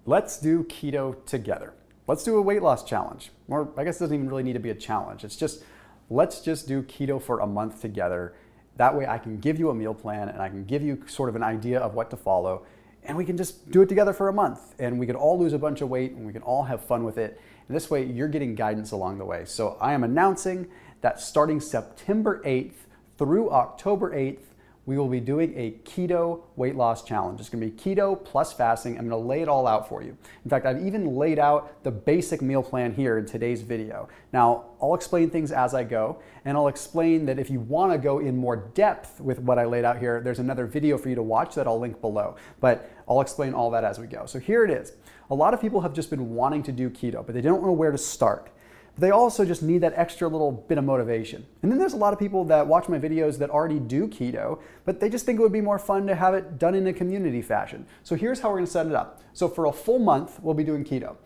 Let's do keto together. Let's do a weight loss challenge. Or I guess it doesn't even really need to be a challenge. It's just, let's just do keto for a month together. That way I can give you a meal plan and I can give you sort of an idea of what to follow, and we can just do it together for a month and we can all lose a bunch of weight and we can all have fun with it. And this way you're getting guidance along the way. So I am announcing that starting September 8th through October 8th, we will be doing a keto weight loss challenge. It's gonna be keto plus fasting. I'm gonna lay it all out for you. In fact, I've even laid out the basic meal plan here in today's video. Now, I'll explain things as I go, and I'll explain that if you wanna go in more depth with what I laid out here, there's another video for you to watch that I'll link below. But I'll explain all that as we go. So here it is. A lot of people have just been wanting to do keto, but they don't know where to start. They also just need that extra little bit of motivation. And then there's a lot of people that watch my videos that already do keto, but they just think it would be more fun to have it done in a community fashion. So here's how we're gonna set it up. So for a full month, we'll be doing keto.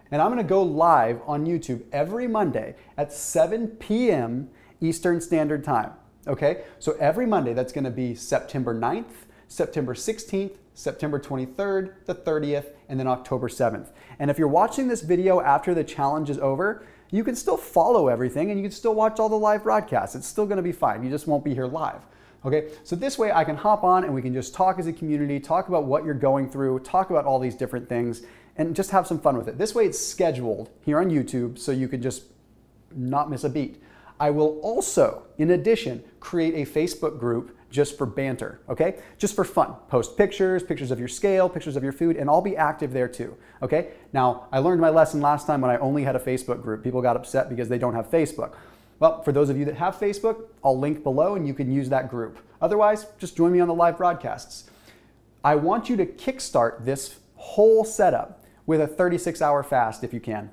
And I'm gonna go live on YouTube every Monday at 7 p.m. Eastern Standard Time, okay? So every Monday, that's gonna be September 9th, September 16th, September 23rd, the 30th, and then October 7th. And if you're watching this video after the challenge is over, you can still follow everything and you can still watch all the live broadcasts. It's still gonna be fine. You just won't be here live. Okay, so this way I can hop on and we can just talk as a community, talk about what you're going through, talk about all these different things, and just have some fun with it. This way it's scheduled here on YouTube so you can just not miss a beat. I will also, in addition, create a Facebook group just for banter, okay? Just for fun. Post pictures, pictures of your scale, pictures of your food, and I'll be active there too, okay? Now, I learned my lesson last time when I only had a Facebook group. People got upset because they don't have Facebook. Well, for those of you that have Facebook, I'll link below and you can use that group. Otherwise, just join me on the live broadcasts. I want you to kickstart this whole setup with a 36-hour fast if you can,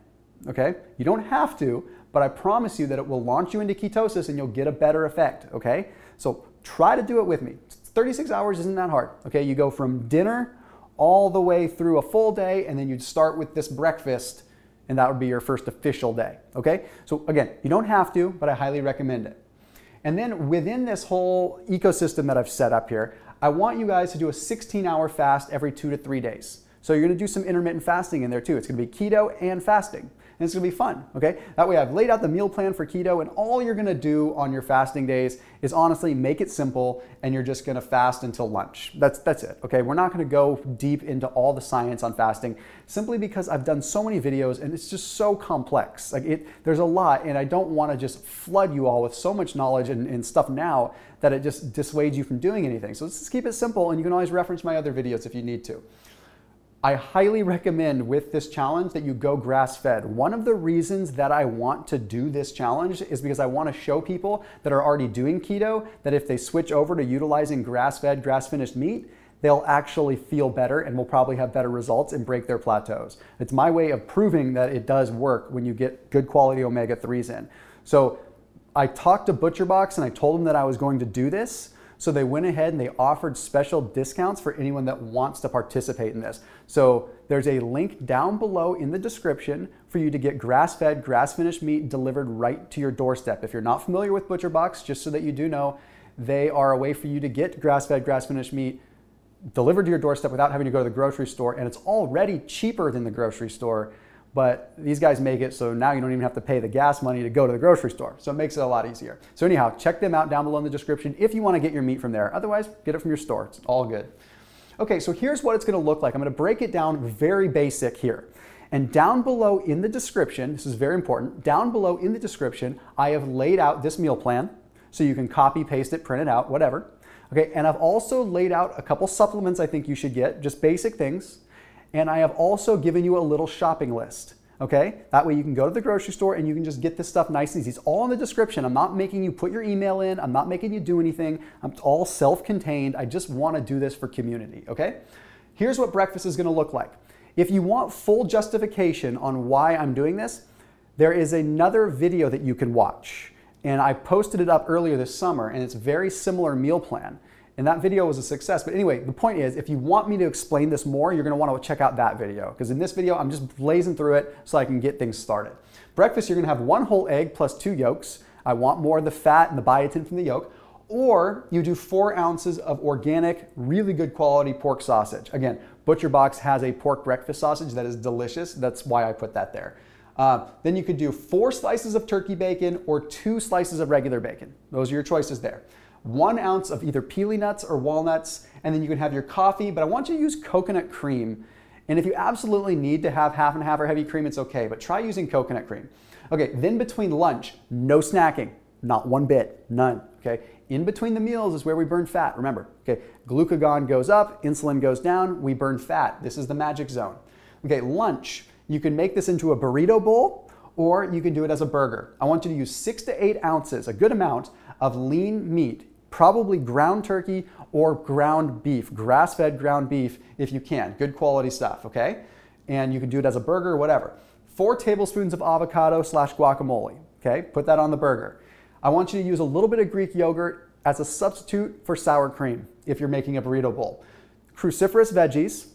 okay? You don't have to, but I promise you that it will launch you into ketosis and you'll get a better effect, okay? So try to do it with me. 36 hours isn't that hard, okay? You go from dinner all the way through a full day, and then you'd start with this breakfast, and that would be your first official day, okay? So again, you don't have to, but I highly recommend it. And then within this whole ecosystem that I've set up here, I want you guys to do a 16-hour fast every 2 to 3 days. So you're gonna do some intermittent fasting in there too. It's gonna be keto and fasting. And it's gonna be fun, okay? That way I've laid out the meal plan for keto, and all you're gonna do on your fasting days is honestly make it simple, and you're just gonna fast until lunch. That's it, okay? We're not gonna go deep into all the science on fasting, simply because I've done so many videos and it's just so complex. There's a lot, and I don't wanna just flood you all with so much knowledge and stuff now that it just dissuades you from doing anything. So let's just keep it simple, and you can always reference my other videos if you need to. I highly recommend with this challenge that you go grass-fed. One of the reasons that I want to do this challenge is because I want to show people that are already doing keto that if they switch over to utilizing grass-fed, grass-finished meat, they'll actually feel better and will probably have better results and break their plateaus. It's my way of proving that it does work when you get good quality omega-3s in. So I talked to ButcherBox and I told them that I was going to do this. So they went ahead and they offered special discounts for anyone that wants to participate in this. So there's a link down below in the description for you to get grass-fed, grass-finished meat delivered right to your doorstep. If you're not familiar with ButcherBox, just so that you do know, they are a way for you to get grass-fed, grass-finished meat delivered to your doorstep without having to go to the grocery store. And it's already cheaper than the grocery store, but these guys make it so now you don't even have to pay the gas money to go to the grocery store. So it makes it a lot easier. So anyhow, check them out down below in the description if you want to get your meat from there. Otherwise, get it from your store. It's all good. Okay, so here's what it's going to look like. I'm going to break it down very basic here. And down below in the description, this is very important, down below in the description, I have laid out this meal plan so you can copy, paste it, print it out, whatever. Okay, and I've also laid out a couple supplements I think you should get, just basic things. And I have also given you a little shopping list, okay? That way you can go to the grocery store and you can just get this stuff nice and easy. It's all in the description. I'm not making you put your email in. I'm not making you do anything. It's all self-contained. I just want to do this for community, okay? Here's what breakfast is going to look like. If you want full justification on why I'm doing this, there is another video that you can watch. And I posted it up earlier this summer, and it's a very similar meal plan. And that video was a success. But anyway, the point is, if you want me to explain this more, you're gonna wanna check out that video. Because in this video, I'm just blazing through it so I can get things started. Breakfast, you're gonna have 1 whole egg plus 2 yolks. I want more of the fat and the biotin from the yolk. Or you do 4 ounces of organic, really good quality pork sausage. Again, Butcher Box has a pork breakfast sausage that is delicious. That's why I put that there. Then you could do 4 slices of turkey bacon or 2 slices of regular bacon. Those are your choices there. 1 ounce of either pili nuts or walnuts, and then you can have your coffee, but I want you to use coconut cream. And if you absolutely need to have half and half or heavy cream, it's okay, but try using coconut cream. Okay, then between lunch, no snacking, not one bit, none, okay? In between the meals is where we burn fat, remember, okay? Glucagon goes up, insulin goes down, we burn fat. This is the magic zone. Okay, lunch, you can make this into a burrito bowl or you can do it as a burger. I want you to use 6 to 8 ounces, a good amount of lean meat, probably ground turkey or ground beef, grass-fed ground beef if you can, good quality stuff, okay? And you can do it as a burger or whatever. 4 tablespoons of avocado / guacamole, okay? Put that on the burger. I want you to use a little bit of Greek yogurt as a substitute for sour cream if you're making a burrito bowl. Cruciferous veggies,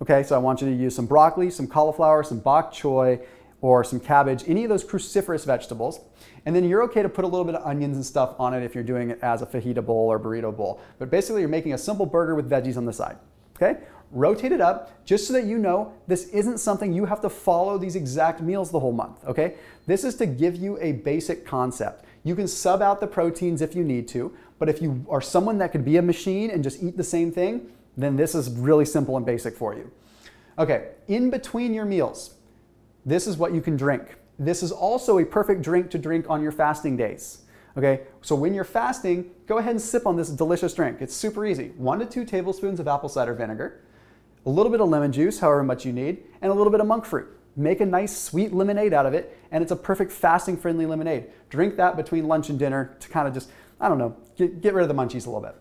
okay, so I want you to use some broccoli, some cauliflower, some bok choy, or some cabbage, any of those cruciferous vegetables. And then you're okay to put a little bit of onions and stuff on it if you're doing it as a fajita bowl or burrito bowl. But basically you're making a simple burger with veggies on the side, okay? Rotate it up just so that you know this isn't something you have to follow these exact meals the whole month, okay? This is to give you a basic concept. You can sub out the proteins if you need to, but if you are someone that could be a machine and just eat the same thing, then this is really simple and basic for you. Okay, in between your meals, this is what you can drink. This is also a perfect drink to drink on your fasting days. Okay, so when you're fasting, go ahead and sip on this delicious drink. It's super easy. 1 to 2 tablespoons of apple cider vinegar, a little bit of lemon juice, however much you need, and a little bit of monk fruit. Make a nice sweet lemonade out of it, and it's a perfect fasting-friendly lemonade. Drink that between lunch and dinner to kind of just, I don't know, get rid of the munchies a little bit.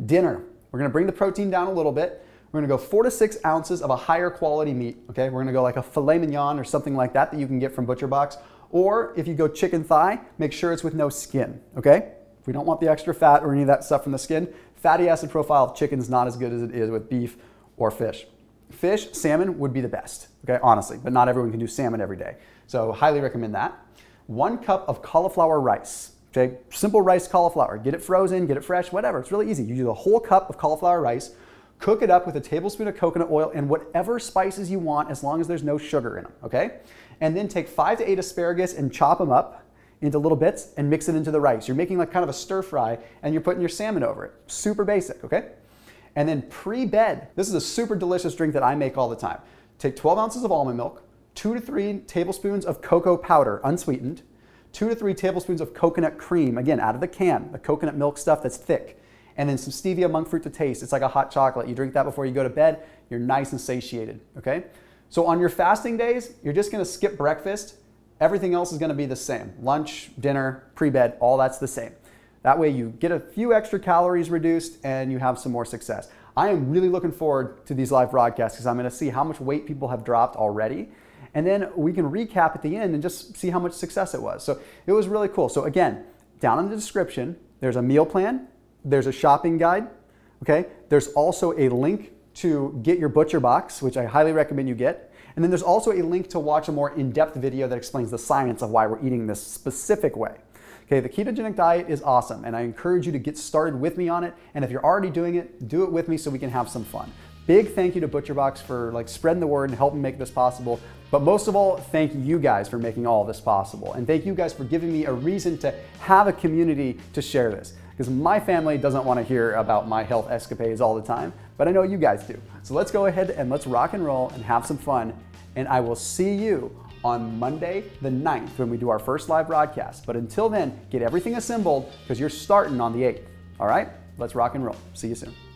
Dinner, we're gonna bring the protein down a little bit. We're gonna go 4 to 6 ounces of a higher quality meat, okay? We're gonna go like a filet mignon or something like that you can get from Butcher Box. Or if you go chicken thigh, make sure it's with no skin, okay? We don't want the extra fat or any of that stuff from the skin. Fatty acid profile of chicken is not as good as it is with beef or fish. Fish, salmon would be the best, okay, honestly, but not everyone can do salmon every day. So highly recommend that. 1 cup of cauliflower rice, okay? Simple rice cauliflower. Get it frozen, get it fresh, whatever. It's really easy. You do a whole cup of cauliflower rice, cook it up with a tablespoon of coconut oil and whatever spices you want as long as there's no sugar in them, okay? And then take 5 to 8 asparagus and chop them up into little bits and mix it into the rice. You're making like kind of a stir fry and you're putting your salmon over it. Super basic, okay? And then pre-bed, this is a super delicious drink that I make all the time. Take 12 ounces of almond milk, 2 to 3 tablespoons of cocoa powder, unsweetened, 2 to 3 tablespoons of coconut cream, again, out of the can, the coconut milk stuff that's thick, and then some stevia monk fruit to taste. It's like a hot chocolate. You drink that before you go to bed, you're nice and satiated, okay? So on your fasting days, you're just gonna skip breakfast. Everything else is gonna be the same. Lunch, dinner, pre-bed, all that's the same. That way you get a few extra calories reduced and you have some more success. I am really looking forward to these live broadcasts because I'm gonna see how much weight people have dropped already. And then we can recap at the end and just see how much success it was. So it was really cool. So again, down in the description, there's a meal plan, there's a shopping guide, okay? There's also a link to get your Butcher Box, which I highly recommend you get. And then there's also a link to watch a more in-depth video that explains the science of why we're eating this specific way. Okay, the ketogenic diet is awesome, and I encourage you to get started with me on it. And if you're already doing it, do it with me so we can have some fun. Big thank you to Butcher Box for like spreading the word and helping make this possible. But most of all, thank you guys for making all of this possible. And thank you guys for giving me a reason to have a community to share this. Because my family doesn't want to hear about my health escapades all the time, but I know you guys do. So let's go ahead and let's rock and roll and have some fun. And I will see you on Monday the 9th when we do our first live broadcast. But until then, get everything assembled because you're starting on the 8th. All right, let's rock and roll. See you soon.